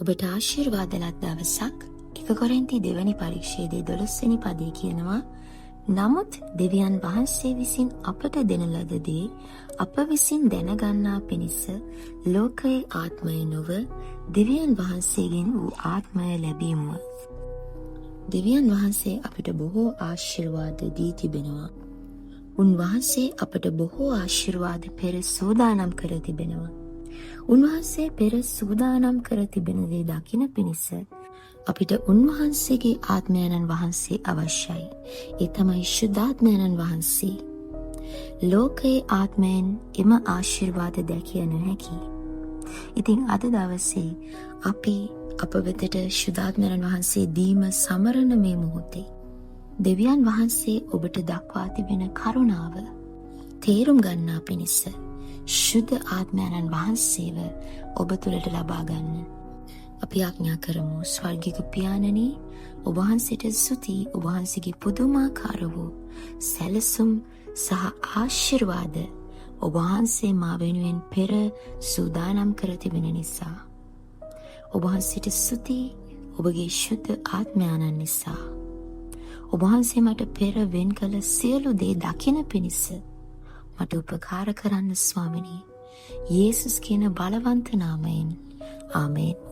ඔබට ආශිර්වාද ලත් දවසක්. 1 කොරින්ති 2 පරිච්ඡේදයේ 12 වෙනි පදයේ කියනවා, නමුත් දෙවියන් වහන්සේ විසින් අපට දෙන ලද දේ අප විසින් දැනගන්නා පිණිස ලෝකයේ ආත්මය නොව දෙවියන් වහන්සේගෙන් වූ ආත්මය ලැබීමුව. දෙවියන් වහන්සේ අපිට බොහෝ ආශිර්වාද දී තිබෙනවා. උන්වහන්සේ අපට බොහෝ ආශිර්වාද පෙර සූදානම් කර තිබෙනවා. උන්වහන්සේ පෙර සූදානම් කර තිබෙන දේ දකින පිණිස අපිට උන්වහන්සේගේ ආත්මයන්න් වහන්සේ අවශ්‍යයි. ඒ තමයි ශුද්ධාත්මයන්න් වහන්සේ. ලෝකයේ ආත්මයෙන් එම ආශිර්වාද දැකිය නොහැකි. ඉතින් අද දවසේ අපි අප වෙතට ශුද්ධාත්මයන්න් වහන්සේ දීම සමරන මේ මොහොතේ දෙවියන් වහන්සේ ඔබට දක්වා තිබෙන කරුණාව තේරුම් ගන්නා පිණිස ශුද්ධ ආත්මයන්න් වහන්සේව ඔබ තුළට ලබා ගන්න අපි ආඥා කරමු. ස්වර්ගික පියාණනි, ඔබ වහන්සේට ස්තුතියි. ඔබ වහන්සේගේ පුදුමාකාර වූ සැලසුම් සහ ආශිර්වාද ඔබ වහන්සේ මා වෙනුවෙන් පෙර සූදානම් කර තිබෙන නිසා. ඔබ වහන්සේට ස්තුතියි ඔබගේ ශුද්ධ ආත්මයන්න් නිසා. ඔබ වහන්සේ මට පෙර වෙන් කළ සියලු දේ දකින පිණිස මට උපකාර කරන්න ස්වාමිනී. යේසුස් කියන බලවන්ත නාමයෙන් ආමේන්.